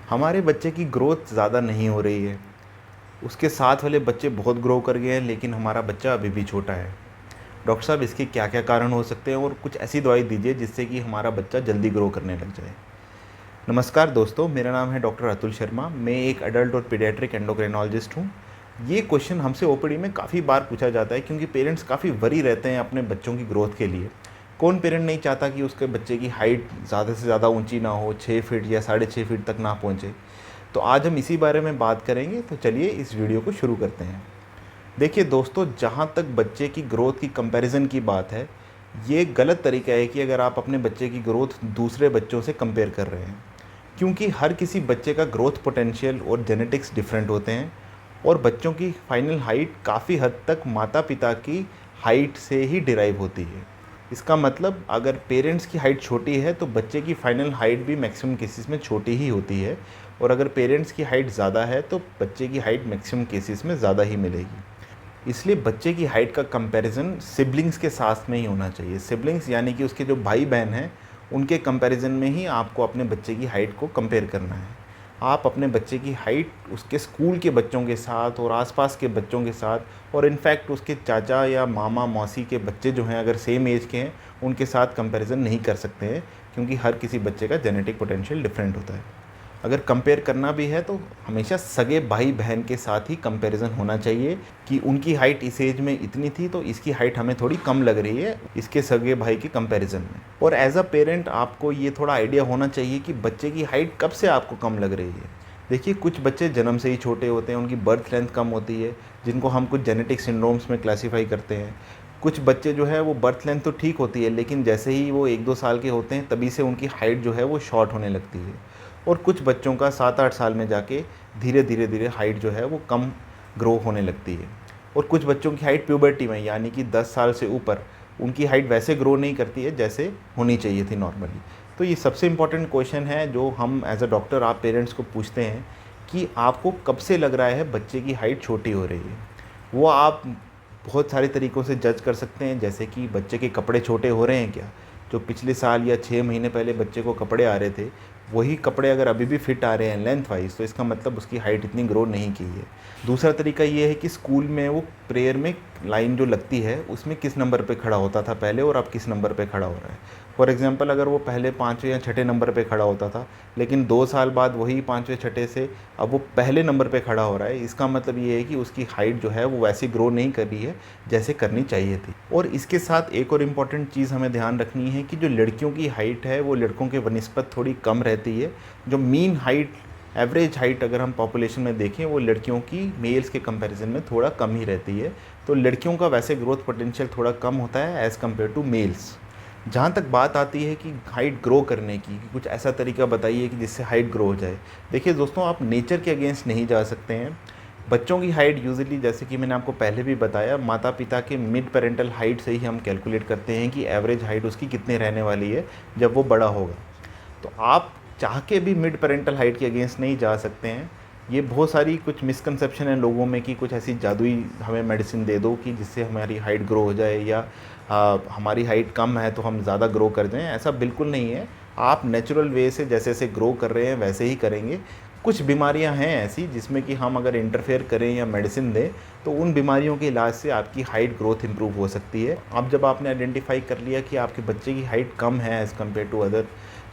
हमारे बच्चे की ग्रोथ ज़्यादा नहीं हो रही है। उसके साथ वाले बच्चे बहुत ग्रो कर गए हैं, लेकिन हमारा बच्चा अभी भी छोटा है। डॉक्टर साहब, इसके क्या क्या कारण हो सकते हैं और कुछ ऐसी दवाई दीजिए जिससे कि हमारा बच्चा जल्दी ग्रो करने लग जाए। नमस्कार दोस्तों, मेरा नाम है डॉक्टर अतुल शर्मा। मैं एक एडल्ट और पीडियाट्रिक एंडोक्रिनोलॉजिस्ट हूँ। ये क्वेश्चन हमसे ओपीडी में काफ़ी बार पूछा जाता है, क्योंकि पेरेंट्स काफ़ी वरी रहते हैं अपने बच्चों की ग्रोथ के लिए। कौन पेरेंट नहीं चाहता कि उसके बच्चे की हाइट ज़्यादा से ज़्यादा ऊंची ना हो, 6 फीट या 6.5 फीट तक ना पहुँचे। तो आज हम इसी बारे में बात करेंगे, तो चलिए इस वीडियो को शुरू करते हैं। देखिए दोस्तों, जहाँ तक बच्चे की ग्रोथ की कंपैरिजन की बात है, ये गलत तरीका है कि अगर आप अपने बच्चे की ग्रोथ दूसरे बच्चों से कंपेयर कर रहे हैं, क्योंकि हर किसी बच्चे का ग्रोथ पोटेंशियल और जेनेटिक्स डिफरेंट होते हैं और बच्चों की फाइनल हाइट काफ़ी हद तक माता पिता की हाइट से ही डिराइव होती है। इसका मतलब अगर पेरेंट्स की हाइट छोटी है तो बच्चे की फाइनल हाइट भी मैक्सिमम केसेस में छोटी ही होती है, और अगर पेरेंट्स की हाइट ज़्यादा है तो बच्चे की हाइट मैक्सिमम केसेस में ज़्यादा ही मिलेगी। इसलिए बच्चे की हाइट का कंपैरिजन सिबलिंग्स के साथ में ही होना चाहिए। सिबलिंग्स यानी कि उसके जो भाई बहन हैं, उनके कंपैरिजन में ही आपको अपने बच्चे की हाइट को कंपेयर करना है। आप अपने बच्चे की हाइट उसके स्कूल के बच्चों के साथ और आसपास के बच्चों के साथ, और इनफैक्ट उसके चाचा या मामा मौसी के बच्चे जो हैं, अगर सेम एज के हैं, उनके साथ कंपैरिजन नहीं कर सकते हैं, क्योंकि हर किसी बच्चे का जेनेटिक पोटेंशियल डिफरेंट होता है। अगर कंपेयर करना भी है तो हमेशा सगे भाई बहन के साथ ही कंपैरिजन होना चाहिए कि उनकी हाइट इस एज में इतनी थी तो इसकी हाइट हमें थोड़ी कम लग रही है इसके सगे भाई के कंपैरिजन में। और एज अ पेरेंट आपको ये थोड़ा आइडिया होना चाहिए कि बच्चे की हाइट कब से आपको कम लग रही है। देखिए, कुछ बच्चे जन्म से ही छोटे होते हैं, उनकी बर्थ लेंथ कम होती है, जिनको हम कुछ जेनेटिक सिंड्रोम्स में क्लासीफाई करते हैं। कुछ बच्चे जो है वो बर्थ लेंथ तो ठीक होती है, लेकिन जैसे ही वो 1-2 साल के होते हैं तभी से उनकी हाइट जो है वो शॉर्ट होने लगती है। और कुछ बच्चों का 7-8 साल में जाके धीरे धीरे धीरे हाइट जो है वो कम ग्रो होने लगती है। और कुछ बच्चों की हाइट प्यूबर्टी में, यानी कि 10 साल से ऊपर, उनकी हाइट वैसे ग्रो नहीं करती है जैसे होनी चाहिए थी नॉर्मली। तो ये सबसे इम्पॉर्टेंट क्वेश्चन है जो हम एज अ डॉक्टर आप पेरेंट्स को पूछते हैं कि आपको कब से लग रहा है बच्चे की हाइट छोटी हो रही है। वो आप बहुत सारे तरीक़ों से जज कर सकते हैं, जैसे कि बच्चे के कपड़े छोटे हो रहे हैं क्या। जो पिछले साल या 6 महीने पहले बच्चे को कपड़े आ रहे थे, वही कपड़े अगर अभी भी फिट आ रहे हैं लेंथ वाइज, तो इसका मतलब उसकी हाइट इतनी ग्रो नहीं की है। दूसरा तरीका ये है कि स्कूल में वो प्रेयर में लाइन जो लगती है उसमें किस नंबर पे खड़ा होता था पहले और अब किस नंबर पे खड़ा हो रहा है। फॉर एग्जांपल, अगर वो पहले 5वें या 6ठे नंबर पे खड़ा होता था, लेकिन 2 साल बाद वही 5वें 6ठे से अब वो पहले नंबर पे खड़ा हो रहा है, इसका मतलब ये है कि उसकी हाइट जो है वो वैसे ग्रो नहीं कर रही है जैसे करनी चाहिए थी। और इसके साथ एक और इम्पॉर्टेंट चीज़ हमें ध्यान रखनी है कि जो लड़कियों की हाइट है वो लड़कों के वनिस्पत थोड़ी कम रहती है। जो मीन हाइट, एवरेज हाइट अगर हम पॉपुलेशन में देखें, वो लड़कियों की मेल्स के कंपैरिजन में थोड़ा कम ही रहती है। तो लड़कियों का वैसे ग्रोथ पोटेंशियल थोड़ा कम होता है एज़ कम्पेयर टू मेल्स। जहाँ तक बात आती है कि हाइट ग्रो करने की, कि कुछ ऐसा तरीका बताइए कि जिससे हाइट ग्रो हो जाए। देखिए दोस्तों, आप नेचर के अगेंस्ट नहीं जा सकते हैं। बच्चों की हाइट यूजुअली, जैसे कि मैंने आपको पहले भी बताया, माता पिता के मिड पेरेंटल हाइट से ही हम कैलकुलेट करते हैं कि एवरेज हाइट उसकी कितनी रहने वाली है जब वो बड़ा होगा। तो आप चाह के भी मिड पेरेंटल हाइट के अगेंस्ट नहीं जा सकते हैं। ये बहुत सारी कुछ मिसकंसेप्शन है लोगों में कि कुछ ऐसी जादुई हमें मेडिसिन दे दो कि जिससे हमारी हाइट ग्रो हो जाए, या हमारी हाइट कम है तो हम ज़्यादा ग्रो कर जाएं। ऐसा बिल्कुल नहीं है। आप नेचुरल वे से जैसे जैसे ग्रो कर रहे हैं वैसे ही करेंगे। कुछ बीमारियां हैं ऐसी जिसमें कि हम अगर इंटरफेयर करें या मेडिसिन दें तो उन बीमारियों के इलाज से आपकी हाइट ग्रोथ इंप्रूव हो सकती है। अब जब आपने आइडेंटिफाई कर लिया कि आपके बच्चे की हाइट कम है एज़ कम्पेयर टू अदर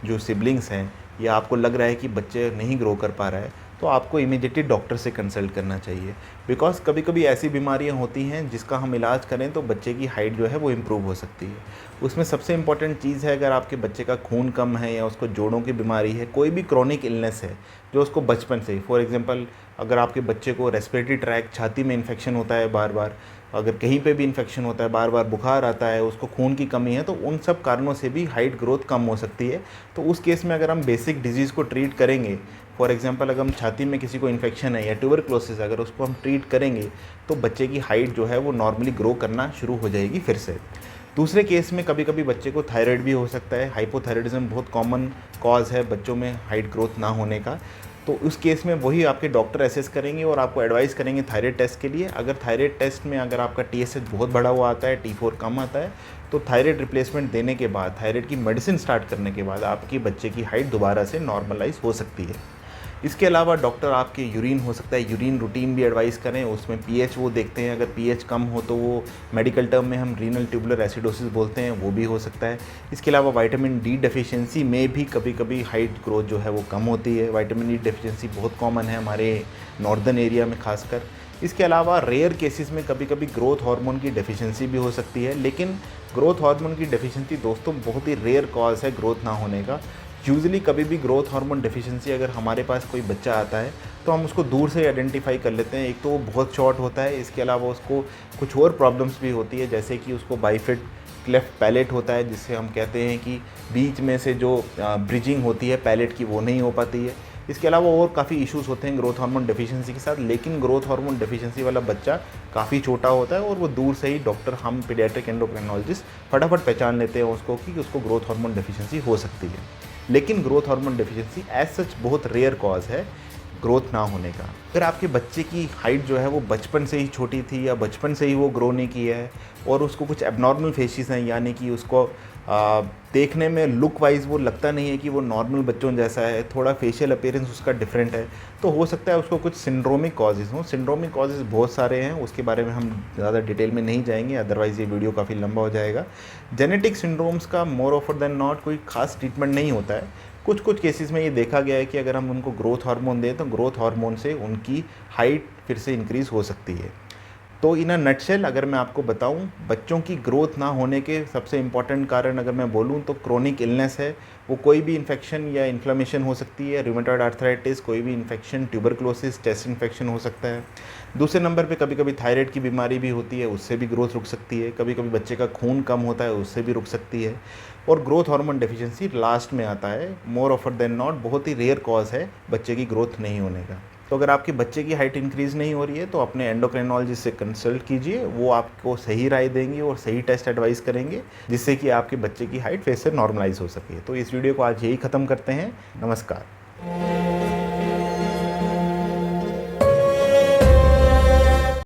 जो सिबलिंग्स हैं, या आपको लग रहा है कि बच्चे नहीं ग्रो कर पा रहा है, तो आपको इमीडिएटली डॉक्टर से कंसल्ट करना चाहिए। बिकॉज़ कभी कभी ऐसी बीमारियां होती हैं जिसका हम इलाज करें तो बच्चे की हाइट जो है वो इम्प्रूव हो सकती है। उसमें सबसे इम्पॉर्टेंट चीज़ है, अगर आपके बच्चे का खून कम है या उसको जोड़ों की बीमारी है, कोई भी क्रॉनिक इलनेस है जो उसको बचपन से ही, फॉर एग्जांपल अगर आपके बच्चे को रेस्पिरेटरी ट्रैक, छाती में इन्फेक्शन होता है बार बार, अगर कहीं पे भी इन्फेक्शन होता है, बार बार बुखार आता है, उसको खून की कमी है, तो उन सब कारणों से भी हाइट ग्रोथ कम हो सकती है। तो उस केस में अगर हम बेसिक डिजीज़ को ट्रीट करेंगे, फॉर एग्जांपल अगर हम छाती में किसी को इन्फेक्शन है या ट्यूबरक्लोसिस, अगर उसको हम ट्रीट करेंगे तो बच्चे की हाइट जो है वो नॉर्मली ग्रो करना शुरू हो जाएगी फिर से। दूसरे केस में कभी कभी बच्चे को थायराइड भी हो सकता है। हाइपोथायराइडिज्म बहुत कॉमन कॉज है बच्चों में हाइट ग्रोथ ना होने का। तो उस केस में वही आपके डॉक्टर असेस करेंगे और आपको एडवाइस करेंगे थायराइड टेस्ट के लिए। अगर थायराइड टेस्ट में अगर आपका TSH बहुत बढ़ा हुआ आता है, T4 कम आता है, तो थायराइड रिप्लेसमेंट देने के बाद, थायराइड की मेडिसिन स्टार्ट करने के बाद आपके बच्चे की हाइट दोबारा से नॉर्मलाइज हो सकती है। इसके अलावा डॉक्टर आपके यूरिन हो सकता है, यूरिन रूटीन भी एडवाइस करें, उसमें पीएच वो देखते हैं। अगर पीएच कम हो तो वो मेडिकल टर्म में हम रीनल ट्यूबुलर एसिडोसिस बोलते हैं, वो भी हो सकता है। इसके अलावा विटामिन डी डेफिशिएंसी में भी कभी कभी हाइट ग्रोथ जो है वो कम होती है। विटामिन डी डेफिशिएंसी बहुत कॉमन है हमारे नॉर्दर्न एरिया में खासकर। इसके अलावा रेयर केसेस में कभी कभी ग्रोथ हार्मोन की डेफिशिएंसी भी हो सकती है, लेकिन ग्रोथ हार्मोन की डेफिशिएंसी दोस्तों बहुत ही रेयर कॉज है ग्रोथ ना होने का। यूजुअली कभी भी ग्रोथ हार्मोन डेफिशिएंसी अगर हमारे पास कोई बच्चा आता है तो हम उसको दूर से आइडेंटिफाई कर लेते हैं। एक तो वो बहुत शॉर्ट होता है, इसके अलावा उसको कुछ और प्रॉब्लम्स भी होती है, जैसे कि उसको बाइफिड क्लेफ्ट पैलेट होता है, जिससे हम कहते हैं कि बीच में से जो ब्रिजिंग होती है पैलेट की वो नहीं हो पाती है। इसके अलावा और काफ़ी इश्यूज़ होते हैं ग्रोथ हार्मोन डेफिशिएंसी के साथ, लेकिन ग्रोथ हार्मोन डेफिशिएंसी वाला बच्चा काफ़ी छोटा होता है और वो दूर से ही डॉक्टर, हम पीडियाट्रिक एंडोक्राइनोलॉजिस्ट फटाफट पहचान लेते हैं उसको कि उसको ग्रोथ हार्मोन डेफिशिएंसी हो सकती है। लेकिन growth hormone deficiency as such बहुत रेयर कॉज है ग्रोथ ना होने का। अगर आपके बच्चे की हाइट जो है वो बचपन से ही छोटी थी या बचपन से ही वो ग्रो नहीं की है और उसको कुछ एबनॉर्मल फेशिस हैं, यानी कि उसको देखने में लुक वाइज वो लगता नहीं है कि वो नॉर्मल बच्चों जैसा है, थोड़ा फेशियल अपीयरेंस उसका डिफरेंट है, तो हो सकता है उसको कुछ सिंड्रोमिक कॉजेज़ हों। सिंड्रोमिक कॉजेज़ बहुत सारे हैं, उसके बारे में हम ज़्यादा डिटेल में नहीं जाएंगे, अदरवाइज़ ये वीडियो काफ़ी लंबा हो जाएगा। जेनेटिक सिंड्रोम्स का मोर ऑफर देन नॉट कोई खास ट्रीटमेंट नहीं होता है। कुछ कुछ केसेस में ये देखा गया है कि अगर हम उनको ग्रोथ हार्मोन दें तो ग्रोथ हार्मोन से उनकी हाइट फिर से इंक्रीज़ हो सकती है। तो इन अ नटशेल अगर मैं आपको बताऊं, बच्चों की ग्रोथ ना होने के सबसे इम्पॉर्टेंट कारण अगर मैं बोलूं तो क्रोनिक इलनेस है। वो कोई भी इन्फेक्शन या इन्फ्लेमेशन हो सकती है, रूमेटॉइड आर्थराइटिस, कोई भी इन्फेक्शन, ट्यूबरक्लोसिस, चेस्ट इन्फेक्शन हो सकता है। दूसरे नंबर पे कभी कभी थायराइड की बीमारी भी होती है, उससे भी ग्रोथ रुक सकती है। कभी कभी बच्चे का खून कम होता है, उससे भी रुक सकती है। और ग्रोथ हार्मोन डेफिशिएंसी लास्ट में आता है, मोर ऑफर देन नॉट बहुत ही रेयर कॉज है बच्चे की ग्रोथ नहीं होने का। तो अगर आपके बच्चे की हाइट इंक्रीज़ नहीं हो रही है तो अपने एंडोक्राइनोलॉजिस्ट से कंसल्ट कीजिए, वो आपको सही राय देंगे और सही टेस्ट एडवाइस करेंगे, जिससे कि आपके बच्चे की हाइट फिर से नॉर्मलाइज हो सके। तो इस वीडियो को आज यही ख़त्म करते हैं। नमस्कार।